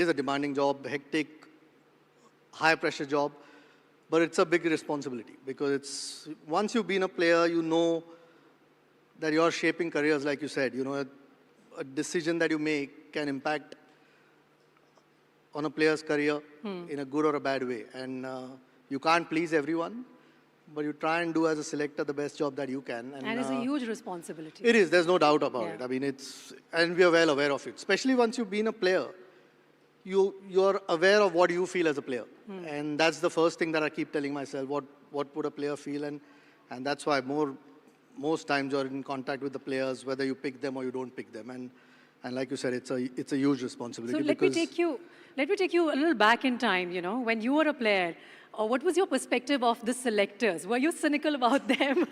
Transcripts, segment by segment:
It is a demanding job, hectic, high-pressure job, but it's a big responsibility because once you've been a player, you know that you're shaping careers, like you said. You know, a decision that you make can impact on a player's career in a good or a bad way. And you can't please everyone, but you try and do as a selector the best job that you can. And it's a huge responsibility. It is, there's no doubt about it. I mean, and we are well aware of it. Especially once you've been a player, you're aware of what you feel as a player. And that's the first thing that I keep telling myself, what would a player feel? And that's why most times you're in contact with the players, whether you pick them or you don't pick them. And like you said, it's a huge responsibility. So let me take you a little back in time, you know, when you were a player. What was your perspective of the selectors? Were you cynical about them?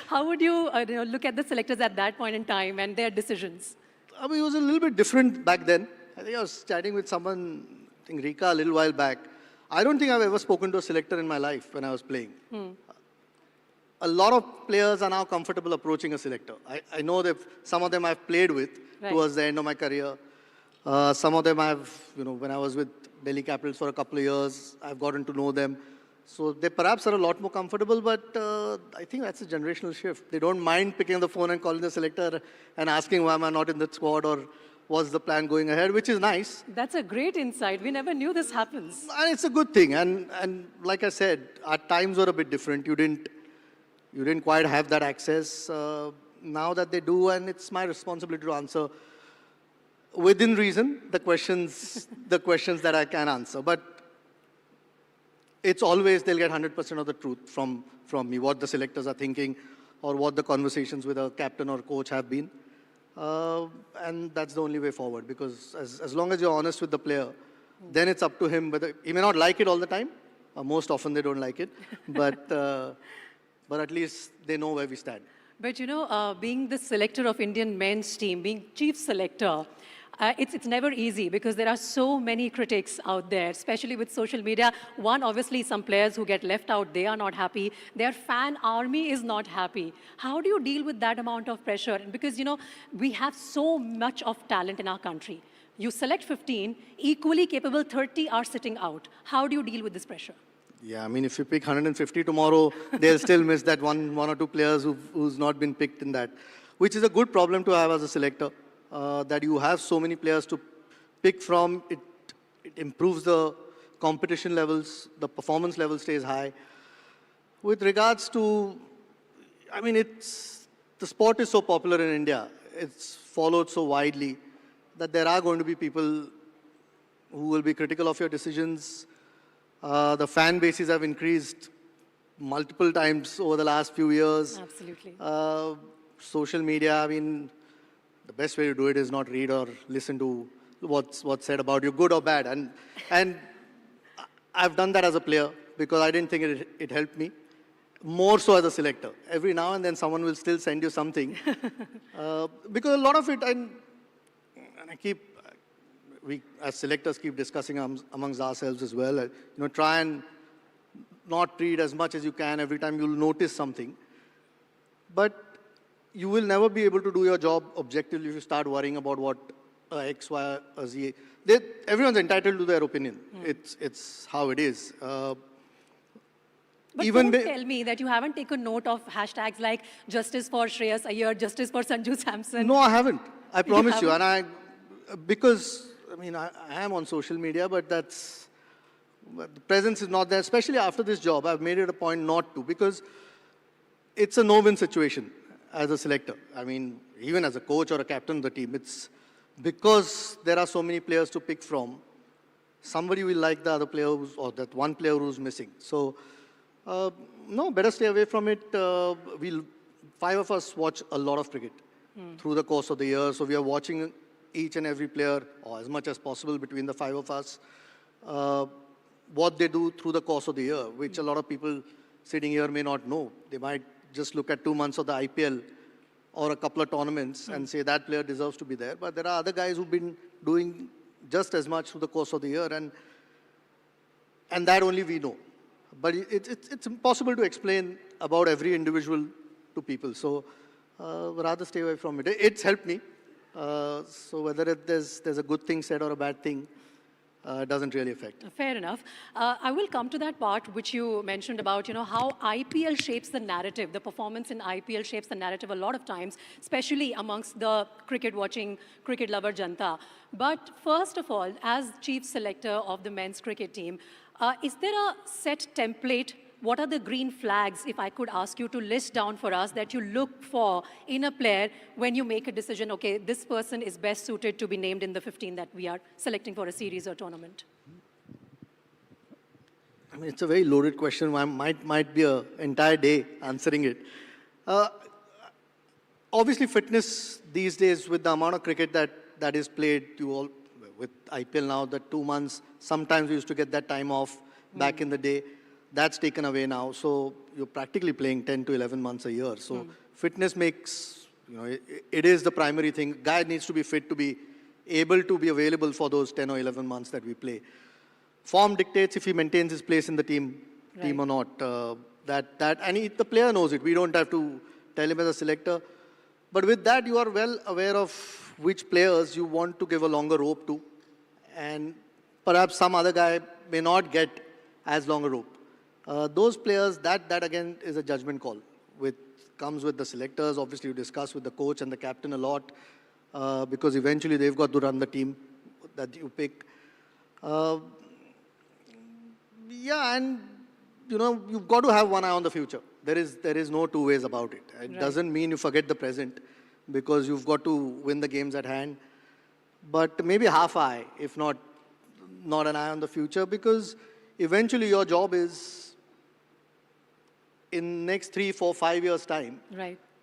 How would you, look at the selectors at that point in time and their decisions? I mean, it was a little bit different back then. I think I was chatting with someone, I think Rika, a little while back. I don't think I've ever spoken to a selector in my life when I was playing. A lot of players are now comfortable approaching a selector. I know that some of them I've played with towards the end of my career. Some of them when I was with Delhi Capitals for a couple of years, I've gotten to know them. So they perhaps are a lot more comfortable, but I think that's a generational shift. They don't mind picking up the phone and calling the selector and asking why am I not in the squad or what's the plan going ahead, which is nice. That's a great insight. We never knew this happens. And it's a good thing. And like I said, our times were a bit different. You didn't quite have that access. Now that they do, and it's my responsibility to answer within reason the questions that I can answer. But it's always they'll get 100% of the truth from me, what the selectors are thinking or what the conversations with a captain or coach have been. And that's the only way forward, because as long as you're honest with the player, then it's up to him whether he may not like it all the time. Most often they don't like it, but at least they know where we stand. But being the selector of Indian men's team, being chief selector, it's never easy because there are so many critics out there, especially with social media. One, obviously, some players who get left out, they are not happy. Their fan army is not happy. How do you deal with that amount of pressure? Because, we have so much of talent in our country. You select 15, equally capable 30 are sitting out. How do you deal with this pressure? Yeah, I mean, if you pick 150 tomorrow, they'll still miss that one or two players who's not been picked in that, which is a good problem to have as a selector. That you have so many players to pick from. It improves the competition levels, the performance level stays high. With regards to, I mean, the sport is so popular in India, it's followed so widely that there are going to be people who will be critical of your decisions. The fan bases have increased multiple times over the last few years. Absolutely. Social media, I mean, the best way to do it is not read or listen to what's said about you, good or bad. And I've done that as a player because I didn't think it helped me. More so as a selector. Every now and then someone will still send you something. Because a lot of it, and we as selectors keep discussing amongst ourselves as well. Try and not read as much as you can. Every time you'll notice something. But you will never be able to do your job objectively if you start worrying about what X, Y, or Z. Everyone's entitled to their opinion. It's how it is. But don't tell me that you haven't taken note of hashtags like Justice for Shreyas Iyer, Justice for Sanju Samson. No, I haven't. I promise you. And because I am on social media, but the presence is not there. Especially after this job, I've made it a point not to, because it's a no-win situation as a selector. I mean, even as a coach or a captain of the team, it's because there are so many players to pick from, somebody will like the other player or that one player who's missing. So, no, better stay away from it. Five of us watch a lot of cricket through the course of the year. So we are watching each and every player, or as much as possible between the five of us, what they do through the course of the year, which a lot of people sitting here may not know. They might just look at 2 months of the IPL or a couple of tournaments and say that player deserves to be there. But there are other guys who've been doing just as much through the course of the year, and that only we know. But it's impossible to explain about every individual to people. So rather stay away from it. It's helped me. So whether there's a good thing said or a bad thing, doesn't really affect. Fair enough. I will come to that part which you mentioned about, how IPL shapes the narrative. The performance in IPL shapes the narrative a lot of times, especially amongst the cricket-watching, cricket-lover janta. But first of all, as chief selector of the men's cricket team, is there a set template? What are the green flags, if I could ask you to list down for us, that you look for in a player when you make a decision, okay, this person is best suited to be named in the 15 that we are selecting for a series or tournament? I mean, it's a very loaded question. I might be an entire day answering it. Obviously, fitness these days, with the amount of cricket that is played, with IPL now, the 2 months, sometimes we used to get that time off back in the day. That's taken away now. So you're practically playing 10 to 11 months a year. So fitness makes, it is the primary thing. Guy needs to be fit to be able to be available for those 10 or 11 months that we play. Form dictates if he maintains his place in the team or not. The player knows it. We don't have to tell him as a selector. But with that, you are well aware of which players you want to give a longer rope to. And perhaps some other guy may not get as long a rope. Those players, that again is a judgment call. Comes with the selectors. Obviously, you discuss with the coach and the captain a lot because eventually they've got to run the team that you pick. And you've got to have one eye on the future. There is no two ways about it. It doesn't mean you forget the present because you've got to win the games at hand. But maybe half eye, if not an eye on the future, because eventually your job is, in next 3, 4, 5 years' time,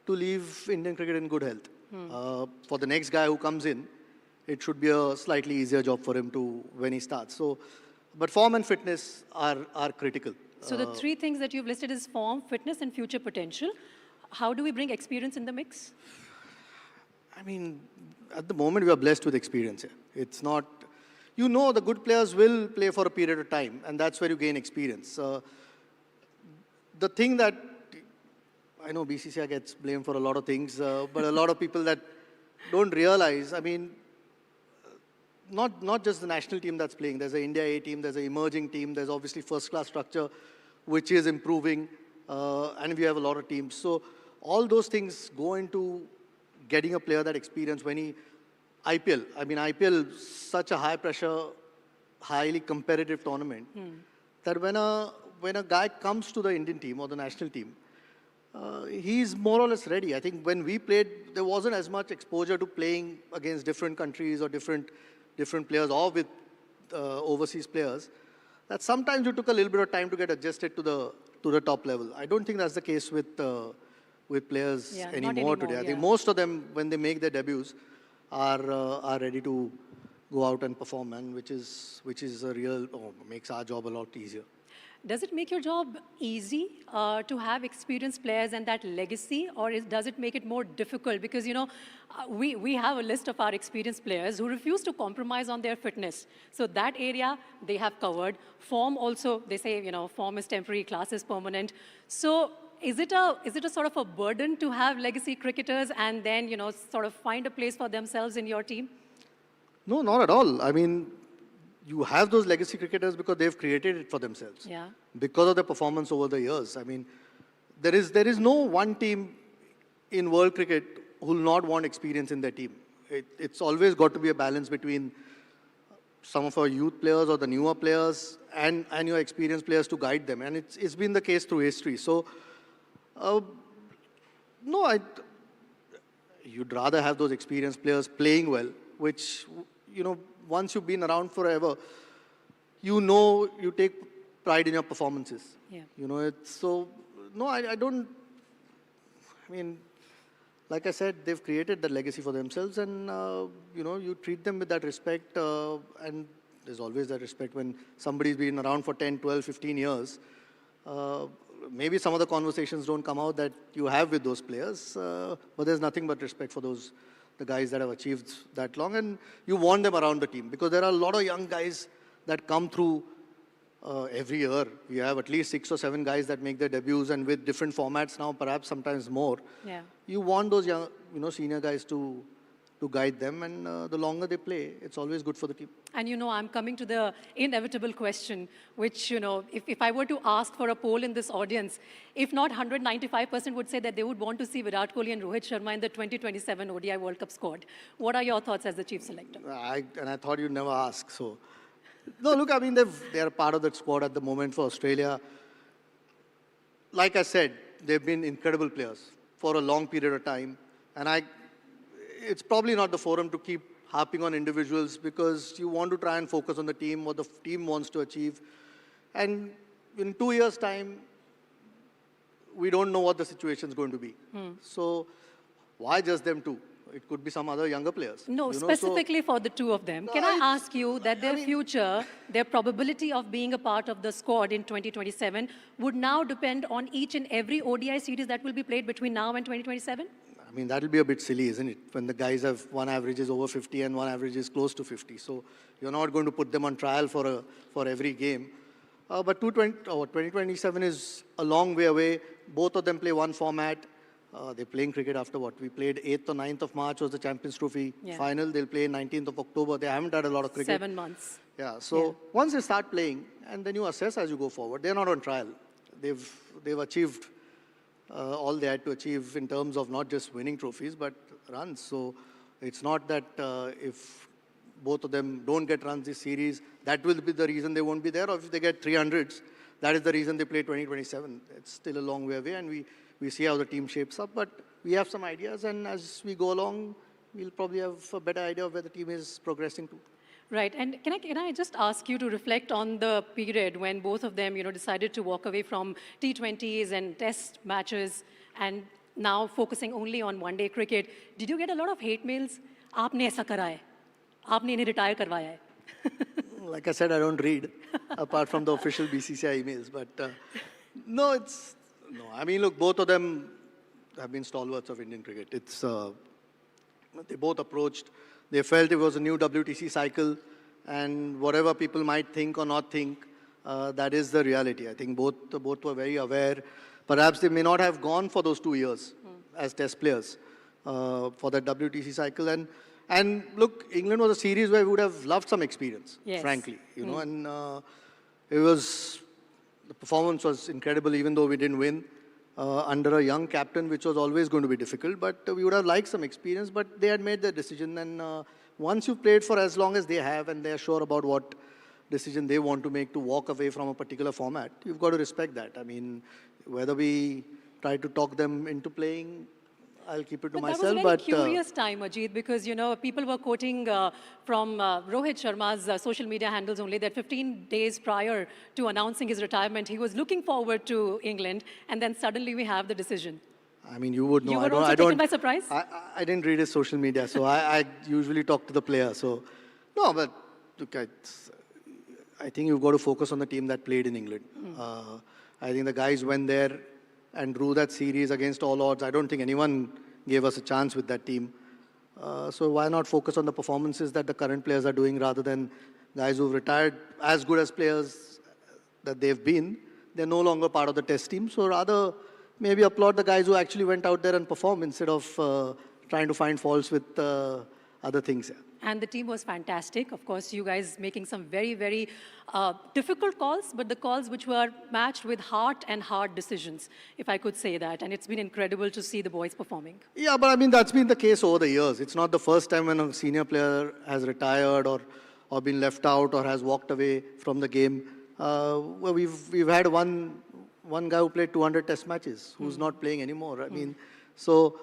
to leave Indian cricket in good health. For the next guy who comes in, it should be a slightly easier job for him when he starts. So, but form and fitness are critical. So the 3 things that you've listed is form, fitness, and future potential. How do we bring experience in the mix? I mean, at the moment we are blessed with experience here. It's not, the good players will play for a period of time, and that's where you gain experience. The thing that, I know BCCI gets blamed for a lot of things, but a lot of people that don't realize, I mean, not just the national team that's playing. There's an India A team, there's an emerging team, there's obviously first-class structure, which is improving, and we have a lot of teams. So all those things go into getting a player that experience IPL, such a high-pressure, highly competitive tournament, that when a guy comes to the Indian team or the national team, he's more or less ready. I think when we played, there wasn't as much exposure to playing against different countries or different players or with overseas players, that sometimes it took a little bit of time to get adjusted to the top level. I don't think that's the case with players anymore today. I think most of them, when they make their debuts, are ready to go out and perform, and which is makes our job a lot easier. Does it make your job easy to have experienced players and that legacy, or does it make it more difficult? Because, we have a list of our experienced players who refuse to compromise on their fitness. So that area they have covered. Form also, they say, form is temporary, class is permanent. So is it a sort of a burden to have legacy cricketers and then, sort of find a place for themselves in your team? No, not at all. I mean, you have those legacy cricketers because they've created it for themselves. Because of their performance over the years. I mean, there is no one team in world cricket who will not want experience in their team. It's always got to be a balance between some of our youth players or the newer players and your experienced players to guide them. And it's been the case through history. So, you'd rather have those experienced players playing well, which, once you've been around forever, you take pride in your performances. I don't, like I said, they've created that legacy for themselves, and, you treat them with that respect, and there's always that respect when somebody's been around for 10, 12, 15 years. Maybe some of the conversations don't come out that you have with those players, but there's nothing but respect for the guys that have achieved that long, and you want them around the team because there are a lot of young guys that come through every year. We have at least 6 or 7 guys that make their debuts, and with different formats now, perhaps sometimes more. You want those young, senior guys to to guide them. And the longer they play, it's always good for the team. And I'm coming to the inevitable question, which, if I were to ask for a poll in this audience, if not 195% would say that they would want to see Virat Kohli and Rohit Sharma in the 2027 ODI World Cup squad. What are your thoughts as the chief selector? And I thought you'd never ask. So, no, look, I mean, they're part of that squad at the moment for Australia. Like I said, they've been incredible players for a long period of time. And it's probably not the forum to keep harping on individuals because you want to try and focus on the team, what the team wants to achieve. And in 2 years' time, we don't know what the situation is going to be. So why just them two? It could be some other younger players. No, specifically for the two of them. No, Can I ask you that their future, their probability of being a part of the squad in 2027 would now depend on each and every ODI series that will be played between now and 2027? I mean, that'll be a bit silly, isn't it? When the guys have one average is over 50 and one average is close to 50. So you're not going to put them on trial for every game. But 2027 is a long way away. Both of them play one format. They're playing cricket after what? We played 8th or 9th of March was the Champions Trophy final. They'll play 19th of October. They haven't had a lot of cricket. 7 months. Yeah, so once they start playing, and then you assess as you go forward. They're not on trial. They've achieved all they had to achieve in terms of not just winning trophies, but runs. So it's not that if both of them don't get runs this series, that will be the reason they won't be there. Or if they get 300s, that is the reason they play 2027. It's still a long way away, and we see how the team shapes up. But we have some ideas, and as we go along, we'll probably have a better idea of where the team is progressing to. Right, and can I just ask you to reflect on the period when both of them, decided to walk away from T20s and test matches and now focusing only on one-day cricket. Did you get a lot of hate mails? आपने ऐसा करा है, आपने इन्हें retire करवाया है. Like I said, I don't read, apart from the official BCCI emails. But no, I mean, look, both of them have been stalwarts of Indian cricket. They both approached. They felt it was a new WTC cycle, and whatever people might think or not think, that is the reality. I think both were very aware. Perhaps they may not have gone for those 2 years as test players for that WTC cycle. And look, England was a series where we would have loved some experience, frankly. And the performance was incredible, even though we didn't win. Under a young captain, which was always going to be difficult, but we would have liked some experience, but they had made their decision. And once you've played for as long as they have, and they're sure about what decision they want to make to walk away from a particular format, you've got to respect that. I mean, whether we try to talk them into playing, I'll keep it to myself. That was a very curious time, Ajit, because, people were quoting from Rohit Sharma's social media handles only that 15 days prior to announcing his retirement, he was looking forward to England, and then suddenly we have the decision. I mean, you would know. You were also taken by surprise? I didn't read his social media, so I usually talk to the player. So, no, but look, I think you've got to focus on the team that played in England. I think the guys went there and drew that series against all odds. I don't think anyone gave us a chance with that team. So why not focus on the performances that the current players are doing rather than guys who've retired as good as players that they've been. They're no longer part of the test team. So rather maybe applaud the guys who actually went out there and performed instead of trying to find faults with other things. And the team was fantastic. Of course, you guys making some very, very difficult calls, but the calls which were matched with heart and hard decisions, if I could say that. And it's been incredible to see the boys performing. Yeah, but I mean, that's been the case over the years. It's not the first time when a senior player has retired or been left out or has walked away from the game. Well, we've had one guy who played 200 test matches who's not playing anymore. I mean, so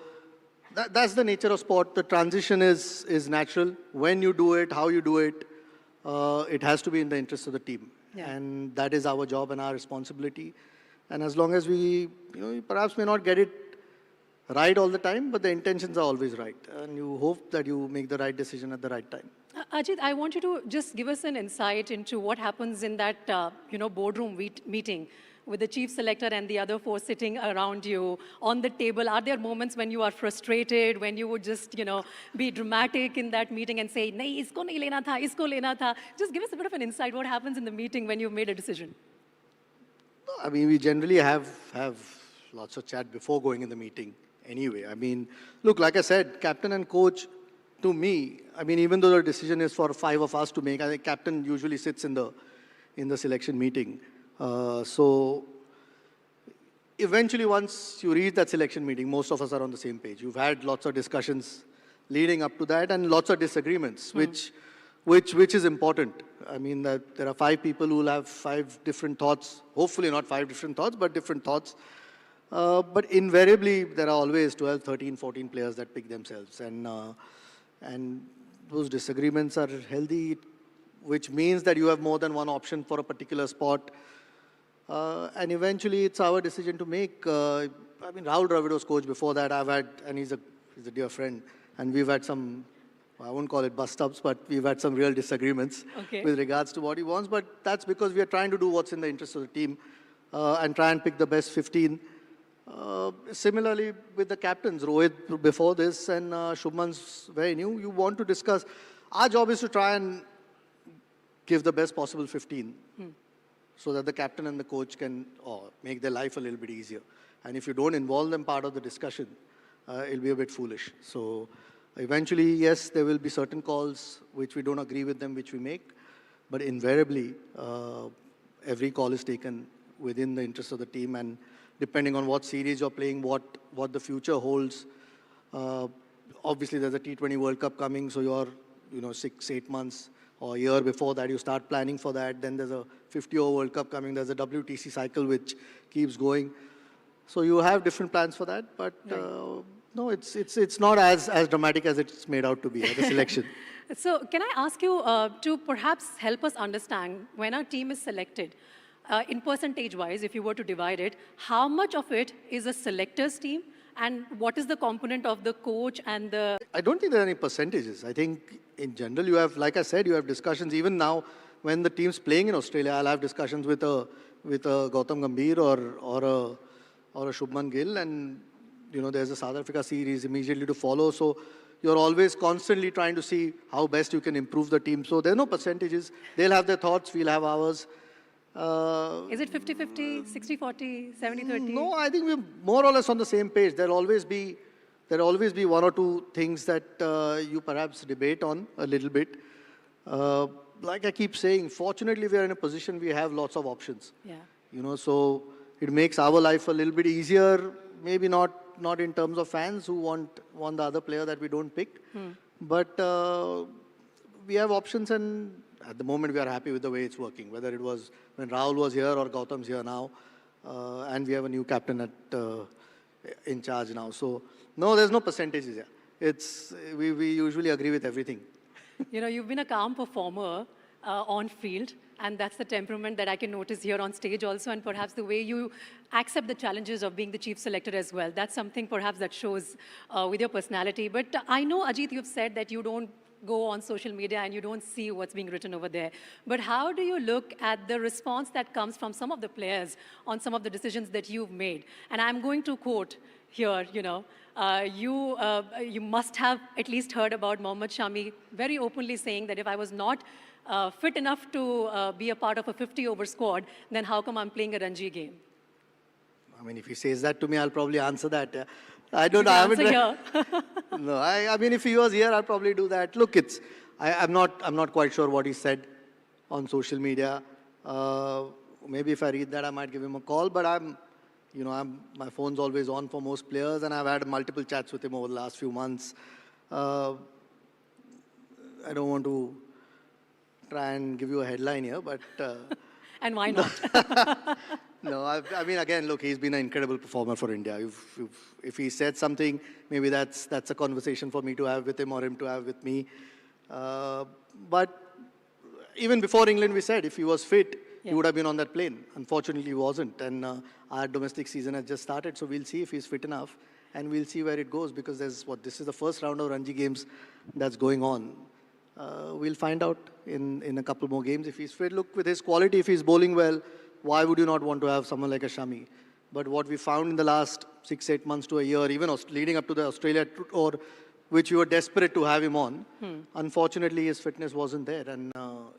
that's the nature of sport. The transition is natural. When you do it, how you do it, it has to be in the interest of the team. Yeah. And that is our job and our responsibility. And as long as we, perhaps may not get it right all the time, but the intentions are always right. And you hope that you make the right decision at the right time. Ajit, I want you to just give us an insight into what happens in that, boardroom meeting with the chief selector and the other four sitting around you on the table. Are there moments when you are frustrated, when you would just, be dramatic in that meeting and say, nahi, isko nahi lena tha, isko lena tha? Just give us a bit of an insight. What happens in the meeting when you've made a decision? I mean, we generally have lots of chat before going in the meeting anyway. I mean, look, like I said, captain and coach to me, I mean, even though the decision is for 5 of us to make, I think captain usually sits in the selection meeting. So eventually, once you reach that selection meeting, most of us are on the same page. You've had lots of discussions leading up to that and lots of disagreements, which is important. I mean, that there are 5 people who will have 5 different thoughts, hopefully not 5 different thoughts, but different thoughts. But invariably, there are always 12, 13, 14 players that pick themselves. And those disagreements are healthy, which means that you have more than one option for a particular spot. And eventually, it's our decision to make. I mean, Rahul Dravid was coach before that. And he's a dear friend. And we've had some, I won't call it bust-ups, but we've had some real disagreements with regards to what he wants. But that's because we are trying to do what's in the interest of the team and try and pick the best 15. Similarly, with the captains, Rohit before this and Shubman's very new, you want to discuss. Our job is to try and give the best possible 15 so that the captain and the coach can make their life a little bit easier. And if you don't involve them part of the discussion, it'll be a bit foolish. So eventually, yes, there will be certain calls which we don't agree with them, which we make. But invariably, every call is taken within the interest of the team, and depending on what series you're playing, what the future holds. Obviously, there's a T20 World Cup coming, so you're 6, 8 months or a year before that, you start planning for that. Then there's a 50-over World Cup coming. There's a WTC cycle which keeps going. So you have different plans for that, but no, it's not as dramatic as it's made out to be at the selection. So can I ask you to perhaps help us understand when our team is selected, in percentage-wise, if you were to divide it, how much of it is a selector's team, and what is the component of the coach and the... I don't think there are any percentages. I think in general you have, like I said, you have discussions. Even now, when the team's playing in Australia, I'll have discussions with a Gautam Gambhir or a Shubman Gill, and there's a South Africa series immediately to follow. So you're always constantly trying to see how best you can improve the team. So there are no percentages. They'll have their thoughts, we'll have ours. Is it 50-50, 60-40, 70-30? No, I think we're more or less on the same page. There'll always be one or two things that you perhaps debate on a little bit. Like I keep saying, fortunately we are in a position we have lots of options. Yeah. So it makes our life a little bit easier. Maybe not in terms of fans who want the other player that we don't pick, but we have options, and at the moment we are happy with the way it's working. Whether it was when Rahul was here or Gautam's here now, and we have a new captain in charge now. So no, there's no percentages here. We usually agree with everything. You've been a calm performer on field, and that's the temperament that I can notice here on stage also, and perhaps the way you accept the challenges of being the chief selector as well. That's something perhaps that shows with your personality. But I know, Ajit, you've said that you don't go on social media and you don't see what's being written over there. But how do you look at the response that comes from some of the players on some of the decisions that you've made? And I'm going to quote here, you must have at least heard about Mohammad Shami very openly saying that if I was not fit enough to be a part of a 50-over squad, then how come I'm playing a Ranji game? I mean, if he says that to me, I'll probably answer that. I don't know. I haven't here. No, I mean, if he was here, I'll probably do that. Look, I'm not quite sure what he said on social media. Maybe if I read that, I might give him a call. But my phone's always on for most players, and I've had multiple chats with him over the last few months. I don't want to try and give you a headline here, but... And why not? No, I mean, again, look, he's been an incredible performer for India. If he said something, maybe that's a conversation for me to have with him or him to have with me. But even before England, we said if he was fit, he would have been on that plane. Unfortunately, he wasn't. And our domestic season has just started, so we'll see if he's fit enough. And we'll see where it goes, because this is the first round of Ranji games that's going on. We'll find out in a couple more games if he's fit. Look, with his quality, if he's bowling well, why would you not want to have someone like a Shami? But what we found in the last 6, 8 months to a year, even leading up to the Australia tour, which we were desperate to have him on, unfortunately his fitness wasn't there. And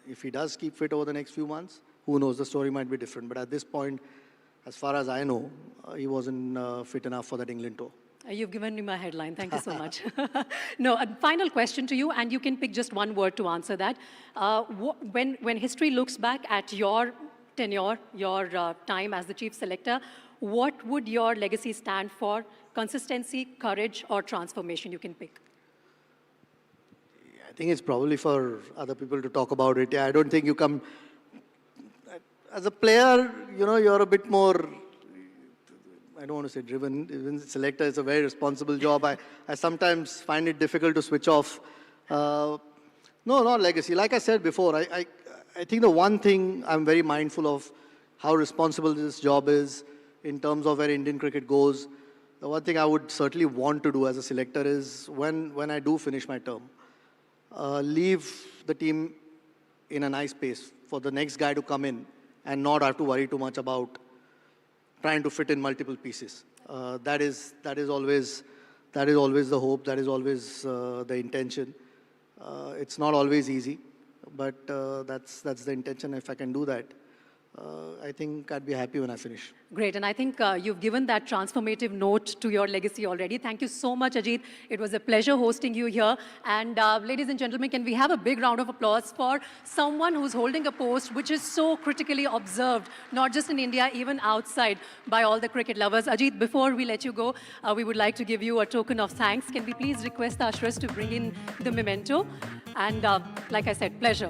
if he does keep fit over the next few months, who knows, the story might be different. But at this point, as far as I know, he wasn't fit enough for that England tour. You've given me my headline. Thank you so much. No, a final question to you, and you can pick just one word to answer that. When history looks back at your tenure, your time as the chief selector, what would your legacy stand for? Consistency, courage, or transformation? You can pick. I think it's probably for other people to talk about it. Yeah, I don't think you come... As a player, you know, you're a bit more... I don't want to say driven. Even selector is a very responsible job. I sometimes find it difficult to switch off. No, not legacy. Like I said before, I think the one thing I'm very mindful of how responsible this job is in terms of where Indian cricket goes. The one thing I would certainly want to do as a selector is when I do finish my term, leave the team in a nice pace for the next guy to come in and not have to worry too much about trying to fit in multiple pieces. That is always the hope. That is always the intention. It's not always easy, but that's the intention. If I can do that, I think I'd be happy when I finish. Great, and I think you've given that transformative note to your legacy already. Thank you so much, Ajit. It was a pleasure hosting you here. And ladies and gentlemen, can we have a big round of applause for someone who's holding a post which is so critically observed, not just in India, even outside, by all the cricket lovers. Ajit, before we let you go, we would like to give you a token of thanks. Can we please request the ushers to bring in the memento? And like I said, pleasure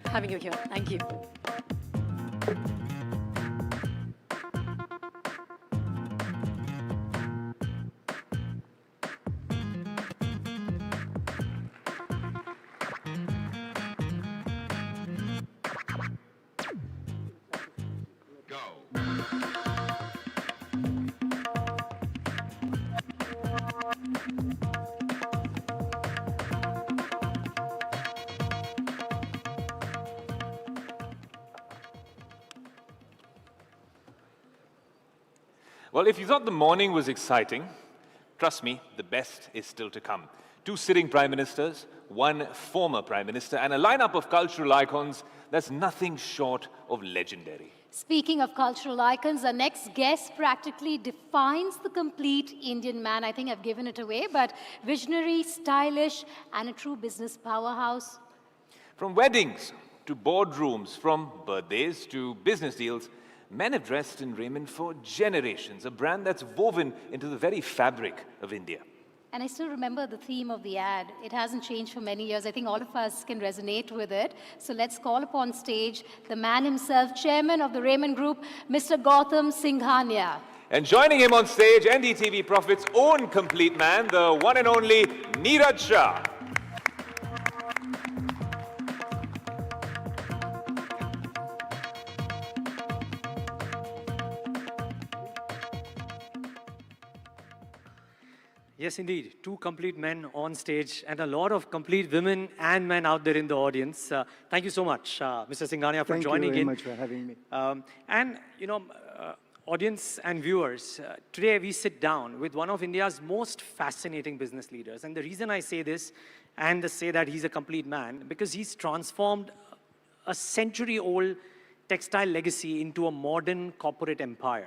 having you here. Thank you. Well, if you thought the morning was exciting, trust me, the best is still to come. 2 sitting prime ministers, 1 former prime minister, and a lineup of cultural icons that's nothing short of legendary. Speaking of cultural icons, our next guest practically defines the complete Indian man. I think I've given it away, but visionary, stylish, and a true business powerhouse. From weddings to boardrooms, from birthdays to business deals, men have dressed in Raymond for generations, a brand that's woven into the very fabric of India. And I still remember the theme of the ad. It hasn't changed for many years. I think all of us can resonate with it. So let's call upon stage the man himself, chairman of the Raymond Group, Mr. Gautam Singhania. And joining him on stage, NDTV Profit's own complete man, the one and only Neeraj Shah. Yes, indeed. 2 complete men on stage and a lot of complete women and men out there in the audience. Thank you so much, Mr. Singhania, for joining in. Thank you very much for having me. And, you know, audience and viewers, today we sit down with one of India's most fascinating business leaders. And the reason I say this and say that he's a complete man, because he's transformed a century-old textile legacy into a modern corporate empire.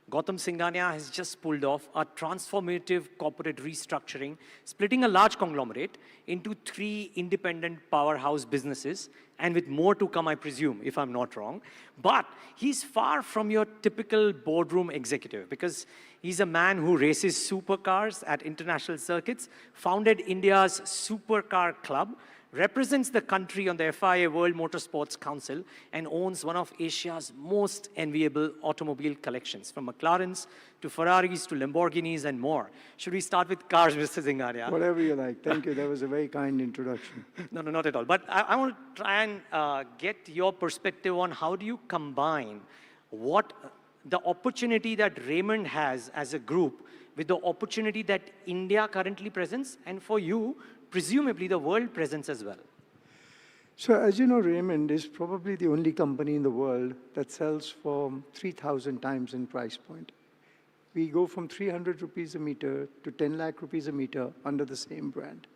Gautam Singhania has just pulled off a transformative corporate restructuring, splitting a large conglomerate into 3 independent powerhouse businesses, and with more to come, I presume, if I'm not wrong. But he's far from your typical boardroom executive, because he's a man who races supercars at international circuits, founded India's Supercar Club, represents the country on the FIA World Motorsports Council, and owns one of Asia's most enviable automobile collections, from McLarens to Ferraris to Lamborghinis and more. Should we start with cars, Mr. Singhania? Whatever you like. Thank you. That was a very kind introduction. No, not at all. But I want to try and get your perspective on how do you combine what the opportunity that Raymond has as a group with the opportunity that India currently presents, and for you, presumably the world presents as well. So as you know, Raymond is probably the only company in the world that sells for 3,000 times in price point. We go from 300 rupees a meter to 10 lakh rupees a meter under the same brand.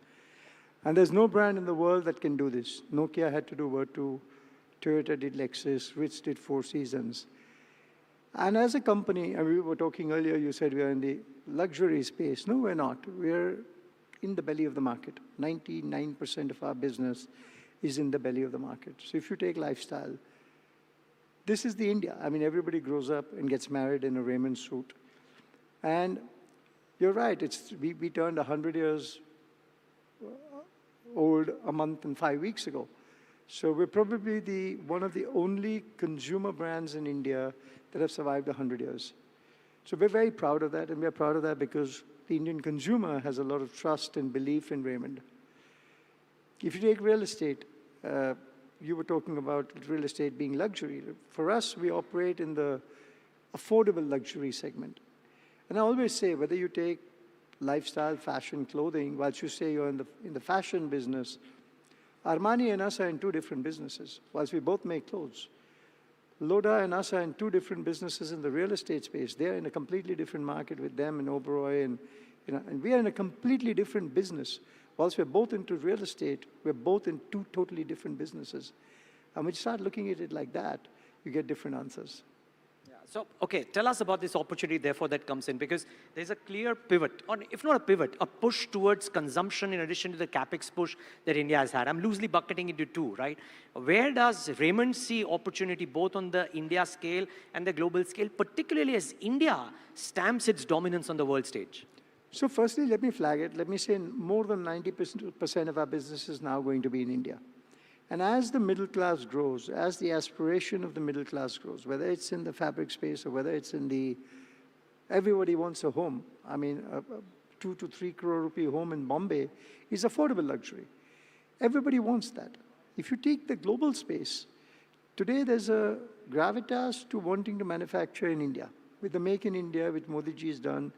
And there's no brand in the world that can do this. Nokia had to do Vertu, Toyota did Lexus, Ritz did Four Seasons. And as a company, and we were talking earlier, you said we are in the luxury space. No, we're not. We're in the belly of the market. 99% of our business is in the belly of the market. So if you take lifestyle, this is the India. I mean, everybody grows up and gets married in a Raymond suit. And you're right, we turned 100 years old a month and 5 weeks ago. So we're probably one of the only consumer brands in India that have survived 100 years. So we're very proud of that, and we're proud of that because the Indian consumer has a lot of trust and belief in Raymond. If you take real estate, you were talking about real estate being luxury. For us, we operate in the affordable luxury segment. And I always say, whether you take lifestyle, fashion, clothing, whilst you say you're in the fashion business, Armani and us are in two different businesses, whilst we both make clothes. Loda and us are in two different businesses in the real estate space. They're in a completely different market with them and Oberoi, and we are in a completely different business. Whilst we're both into real estate, we're both in two totally different businesses. And when you start looking at it like that, you get different answers. So, okay, tell us about this opportunity, therefore, that comes in, because there's a clear pivot, or if not a pivot, a push towards consumption in addition to the capex push that India has had. I'm loosely bucketing into two, right? Where does Raymond see opportunity both on the India scale and the global scale, particularly as India stamps its dominance on the world stage? So firstly, let me flag it. Let me say more than 90% of our business is now going to be in India. And as the middle class grows, as the aspiration of the middle class grows, whether it's in the fabric space or whether it's in everybody wants a home. I mean, a 2 to 3 crore rupee home in Bombay is affordable luxury. Everybody wants that. If you take the global space, today there's a gravitas to wanting to manufacture in India. With the Make in India, which Modi ji has done,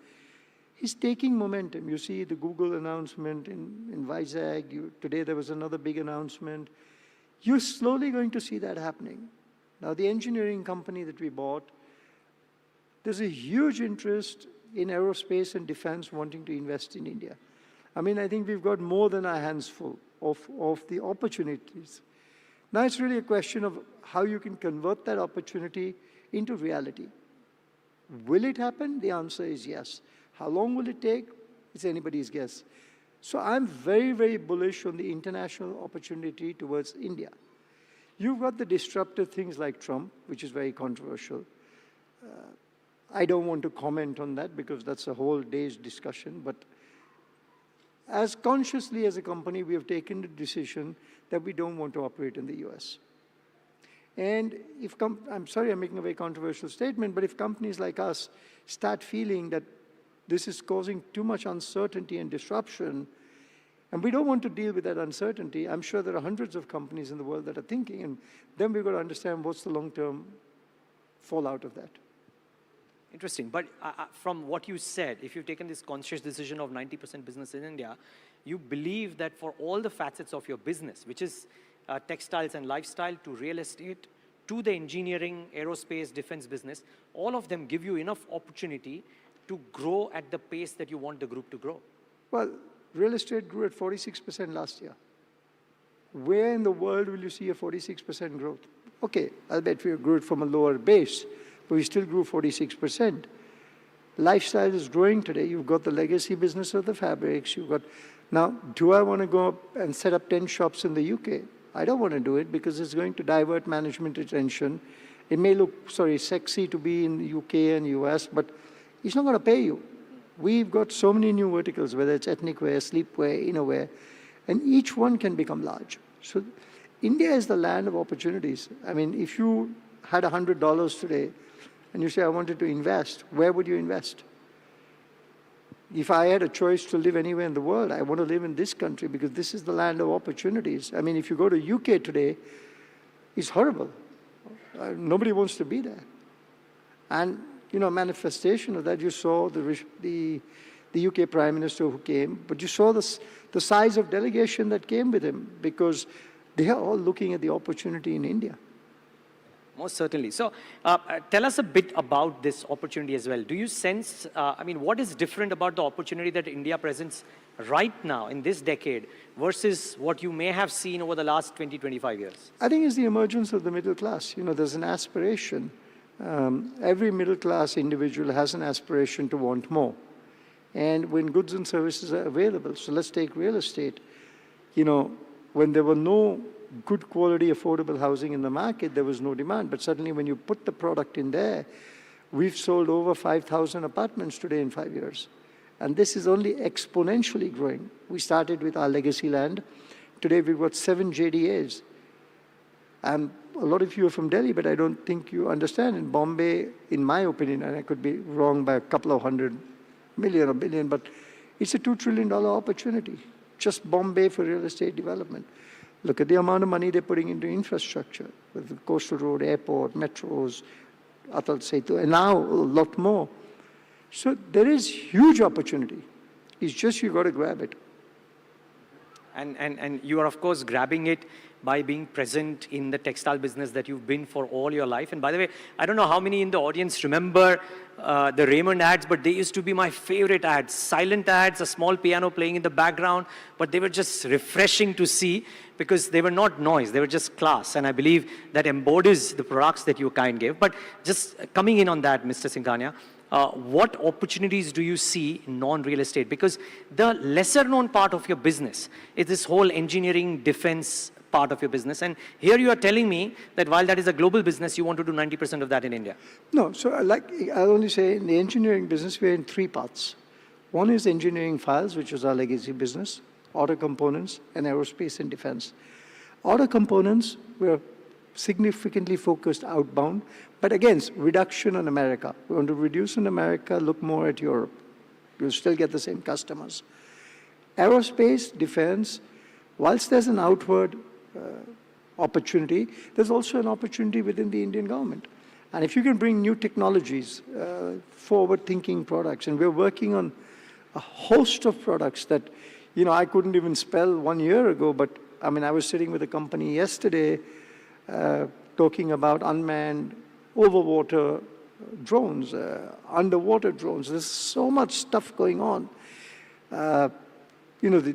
he's taking momentum. You see the Google announcement in Vizag. Today there was another big announcement. You're slowly going to see that happening. Now, the engineering company that we bought, there's a huge interest in aerospace and defense wanting to invest in India. I mean, I think we've got more than our hands full of the opportunities. Now, it's really a question of how you can convert that opportunity into reality. Will it happen? The answer is yes. How long will it take? It's anybody's guess. So I'm very, very bullish on the international opportunity towards India. You've got the disruptive things like Trump, which is very controversial. I don't want to comment on that because that's a whole day's discussion. But as consciously as a company, we have taken the decision that we don't want to operate in the US. And I'm sorry I'm making a very controversial statement, but if companies like us start feeling that this is causing too much uncertainty and disruption, and we don't want to deal with that uncertainty. I'm sure there are hundreds of companies in the world that are thinking, and then we've got to understand what's the long-term fallout of that. Interesting. But from what you said, if you've taken this conscious decision of 90% business in India, you believe that for all the facets of your business, which is textiles and lifestyle to real estate, to the engineering, aerospace, defense business, all of them give you enough opportunity to grow at the pace that you want the group to grow? Well, real estate grew at 46% last year. Where in the world will you see a 46% growth? Okay, I'll bet we grew it from a lower base, but we still grew 46%. Lifestyle is growing today. You've got the legacy business of the fabrics. Now, do I want to go up and set up 10 shops in the UK? I don't want to do it because it's going to divert management attention. It may look, sexy to be in the UK and US, but it's not going to pay you. We've got so many new verticals, whether it's ethnic wear, sleepwear, innerwear, and each one can become large. So India is the land of opportunities. I mean, if you had $100 today and you say, I wanted to invest, where would you invest? If I had a choice to live anywhere in the world, I want to live in this country because this is the land of opportunities. I mean, if you go to UK today, it's horrible. Nobody wants to be there. And manifestation of that, you saw the UK Prime Minister who came, but you saw the size of delegation that came with him because they are all looking at the opportunity in India. Most certainly. So tell us a bit about this opportunity as well. Do you sense, what is different about the opportunity that India presents right now in this decade versus what you may have seen over the last 20, 25 years? I think it's the emergence of the middle class. There's an aspiration. Every middle class individual has an aspiration to want more. and when goods and services are available. So let's take real estate. You know, when there were no good quality, affordable housing in the market, there was no demand. But suddenly when you put the product in there, we've sold over 5,000 apartments today in 5 years. And this is only exponentially growing. We started with our legacy land. Today we've got 7 JDAs. And a lot of you are from Delhi, but I don't think you understand. In Bombay, in my opinion, and I could be wrong by a couple of 100 million or billion, but it's a $2 trillion opportunity. Just Bombay for real estate development. Look at the amount of money they're putting into infrastructure, with the coastal road, airport, metros, Atal Setu, and now a lot more. So there is huge opportunity. It's just you got to grab it. And you are, of course, grabbing it by being present in the textile business that you've been for all your life. And by the way, I don't know how many in the audience remember the Raymond ads, but they used to be my favorite ads. Silent ads, a small piano playing in the background, but they were just refreshing to see because they were not noise, they were just class. And I believe that embodies the products that you kind gave. But just coming in on that, Mr. Singhania, what opportunities do you see in non-real estate? Because the lesser known part of your business is this whole engineering defense part of your business. And here you are telling me that while that is a global business, you want to do 90% of that in India. No, so I'll only say in the engineering business, we're in 3 parts. One is engineering files, which is our legacy business, auto components, and aerospace and defense. Auto components, we're significantly focused outbound, but again, reduction in America. We want to reduce in America, look more at Europe. You'll still get the same customers. Aerospace, defense, whilst there's an outward opportunity, there's also an opportunity within the Indian government. And if you can bring new technologies, forward-thinking products, and we're working on a host of products that, you know, I couldn't even spell 1 year ago, but I mean, I was sitting with a company yesterday talking about unmanned overwater drones, underwater drones. There's so much stuff going on. You know,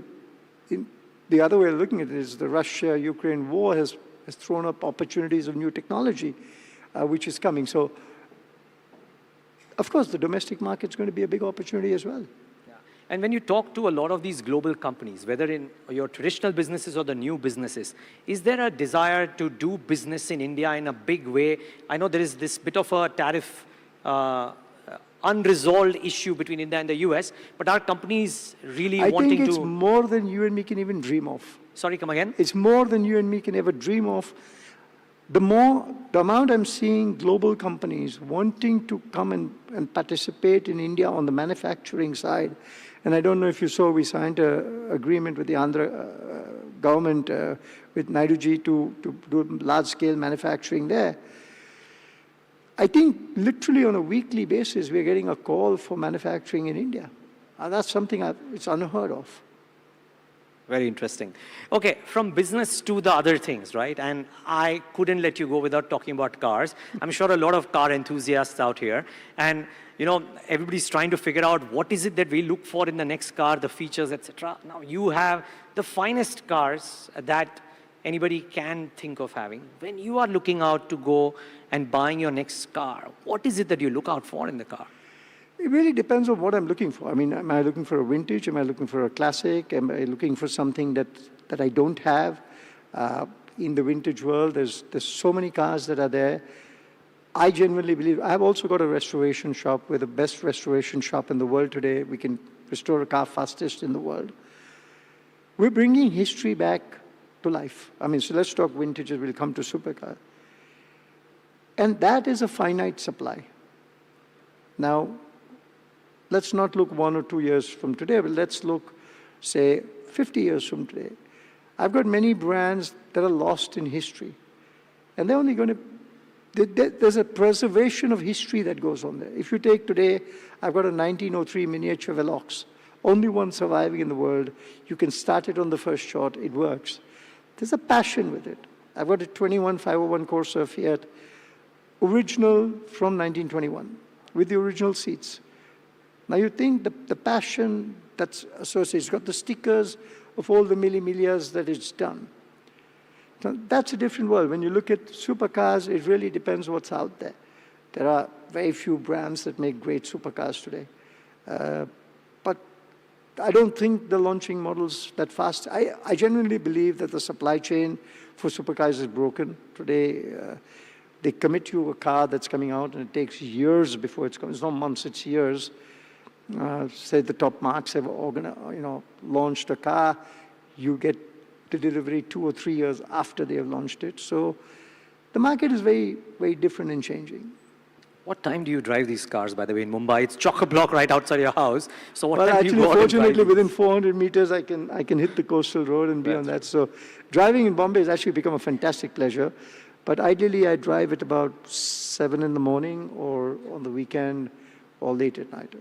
the other way of looking at it is the Russia-Ukraine war has thrown up opportunities of new technology, which is coming. So, of course, the domestic market is going to be a big opportunity as well. Yeah. And when you talk to a lot of these global companies, whether in your traditional businesses or the new businesses, is there a desire to do business in India in a big way? I know there is this bit of a tariff unresolved issue between India and the US, but are companies really wanting to... I think it's more than you and me can even dream of. Sorry, come again? It's more than you and me can ever dream of. The amount I'm seeing global companies wanting to come and participate in India on the manufacturing side, and I don't know if you saw, we signed an agreement with the Andhra government, with Naiduji to do large-scale manufacturing there. I think literally on a weekly basis, we're getting a call for manufacturing in India. And that's something it's unheard of. Very interesting. Okay, from business to the other things, right? And I couldn't let you go without talking about cars. I'm sure a lot of car enthusiasts out here. And, you know, everybody's trying to figure out what is it that we look for in the next car, the features, etc. Now, you have the finest cars that anybody can think of having. When you are looking out to go and buying your next car, what is it that you look out for in the car? It really depends on what I'm looking for. I mean, am I looking for a vintage? Am I looking for a classic? Am I looking for something that I don't have? In the vintage world, there's so many cars that are there. I genuinely believe, I've also got a restoration shop. We're the best restoration shop in the world today. We can restore a car fastest in the world. We're bringing history back to life. I mean, so let's talk vintages. We'll come to supercar. And that is a finite supply. Now, let's not look 1 or 2 years from today, but let's look, say, 50 years from today. I've got many brands that are lost in history. And they're only going to, there's a preservation of history that goes on there. If you take today, I've got a 1903 miniature Velox, only one surviving in the world. You can start it on the first shot, it works. There's a passion with it. I've got a 21501 Corsa Fiat, original from 1921, with the original seats. Now you think the passion that's associated, it's got the stickers of all the milli-millias that it's done. So that's a different world. When you look at supercars, it really depends what's out there. There are very few brands that make great supercars today. But I don't think they're launching models that fast. I genuinely believe that the supply chain for supercars is broken. Today, they commit you a car that's coming out, and it takes years before it's coming. It's not months, it's years. Say the top marks have launched a car, you get the delivery 2 or 3 years after they have launched it. So the market is very, very different and changing. What time do you drive these cars, by the way, in Mumbai? It's chock-a-block right outside your house. So what Well, time do you actually, go out and drive fortunately, these? within 400 meters, I can hit the coastal road and be on that. So driving in Bombay has actually become a fantastic pleasure. But ideally, I drive at about 7 in the morning or on the weekend or late at night.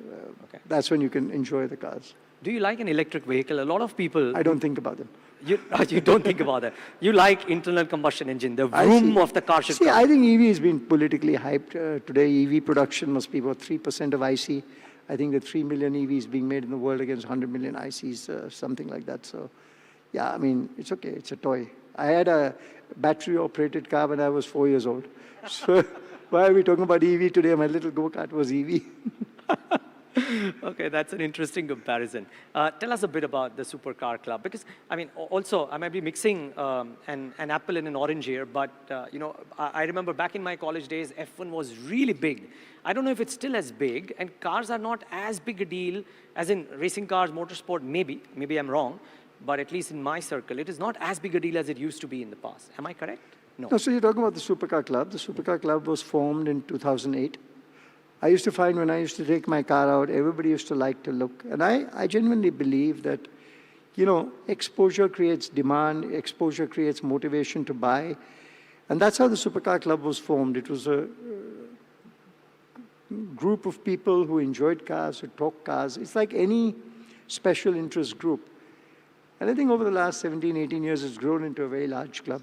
That's when you can enjoy the cars. Do you like an electric vehicle? A lot of people... I don't think about them. You don't think about that. You like internal combustion engine. The vroom of the car should See, come. I think EV has been politically hyped. Today, EV production must be about 3% of IC. I think there are 3 million EVs being made in the world against 100 million ICs, something like that. So, yeah, I mean, it's okay. It's a toy. I had a battery-operated car when I was 4 years old. So why are we talking about EV today? My little go-kart was EV. Okay, that's an interesting comparison. Tell us a bit about the Supercar Club, because, I mean, also, I might be mixing an apple and an orange here, but, I remember back in my college days, F1 was really big. I don't know if it's still as big, and cars are not as big a deal as in racing cars, motorsport, maybe I'm wrong, but at least in my circle, it is not as big a deal as it used to be in the past. Am I correct? No. No, so you're talking about the Supercar Club. The Supercar Club was formed in 2008. I used to find when I used to take my car out, everybody used to like to look. And I genuinely believe that, exposure creates demand, exposure creates motivation to buy. And that's how the Supercar Club was formed. It was a group of people who enjoyed cars, who talked cars. It's like any special interest group. And I think over the last 17, 18 years, it's grown into a very large club.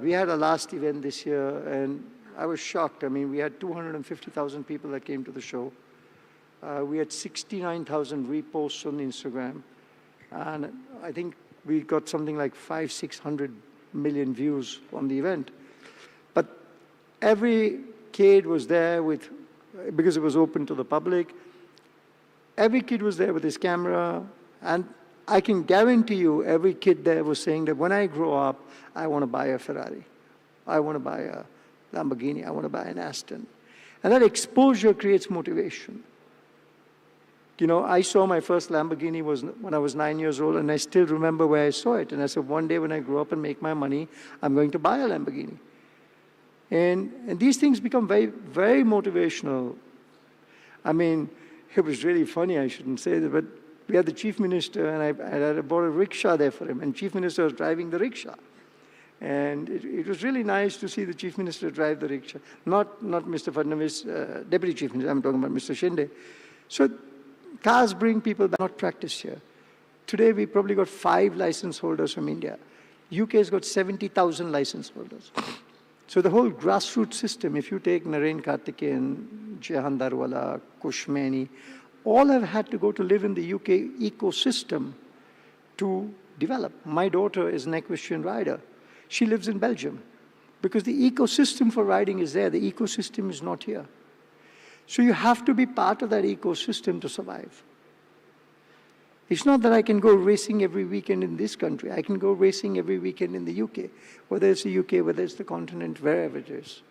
We had our last event this year, and I was shocked. I mean, we had 250,000 people that came to the show. We had 69,000 reposts on Instagram. And I think we got something like 500-600 million views on the event. But every kid was there because it was open to the public. Every kid was there with his camera. And I can guarantee you every kid there was saying that when I grow up, I want to buy a Ferrari. I want to buy a Lamborghini, I want to buy an Aston. And that exposure creates motivation. I saw my first Lamborghini when I was 9 years old, and I still remember where I saw it. And I said, one day when I grow up and make my money, I'm going to buy a Lamborghini. And these things become very, very motivational. I mean, it was really funny, I shouldn't say that, but we had the chief minister, and I bought a rickshaw there for him, and chief minister was driving the rickshaw. And it was really nice to see the chief minister drive the rickshaw. Not Mr. Fadnavis, deputy chief minister, I'm talking about Mr. Shinde. So cars bring people back, not practice here. Today, we probably got 5 license holders from India. UK has got 70,000 license holders. So the whole grassroots system, if you take Naren Karthikeyan, Jehan Darwala, Kushmani, all have had to go to live in the UK ecosystem to develop. My daughter is an equestrian rider. She lives in Belgium because the ecosystem for riding is there. The ecosystem is not here. So you have to be part of that ecosystem to survive. It's not that I can go racing every weekend in this country. I can go racing every weekend in the UK, whether it's the UK, whether it's the continent, wherever it is.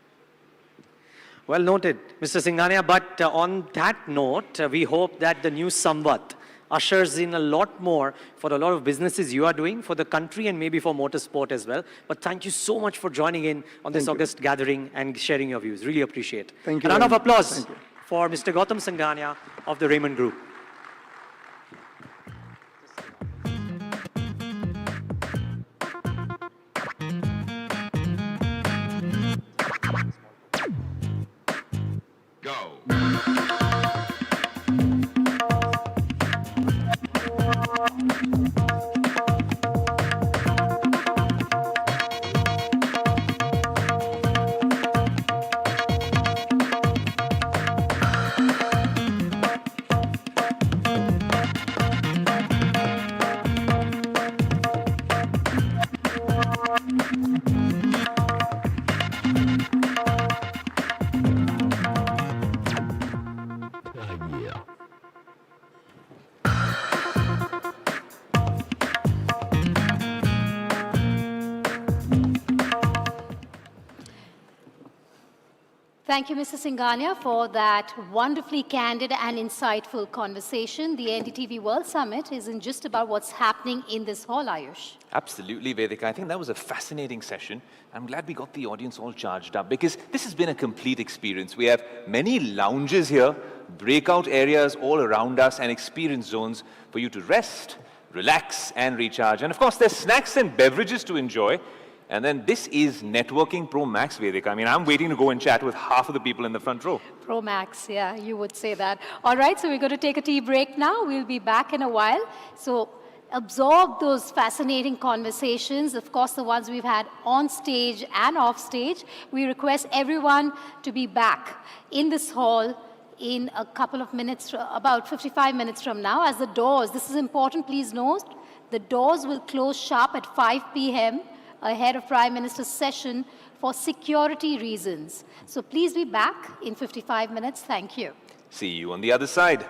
Well noted, Mr. Singhania. But on that note, we hope that the new Samvat ushers in a lot more for a lot of businesses you are doing, for the country, and maybe for motorsport as well. But thank you so much for joining in on this August gathering and sharing your views. Really appreciate it. Thank you. A round of applause for Mr. Gautam Singhania of the Raymond Group. Thank you, Mr. Singhania, for that wonderfully candid and insightful conversation. The NDTV World Summit isn't just about what's happening in this hall, Ayush. Absolutely, Vedika. I think that was a fascinating session. I'm glad we got the audience all charged up because this has been a complete experience. We have many lounges here, breakout areas all around us, and experience zones for you to rest, relax, and recharge. And of course, there's snacks and beverages to enjoy. And then this is Networking Pro Max, Vedika. I mean, I'm waiting to go and chat with half of the people in the front row. Pro Max, yeah, you would say that. All right, so we're going to take a tea break now. We'll be back in a while. So absorb those fascinating conversations, of course, the ones we've had on stage and off stage. We request everyone to be back in this hall in a couple of minutes, about 55 minutes from now, as the doors, this is important, please note, the doors will close sharp at 5 p.m. ahead of Prime Minister's session for security reasons. So please be back in 55 minutes. Thank you. See you on the other side.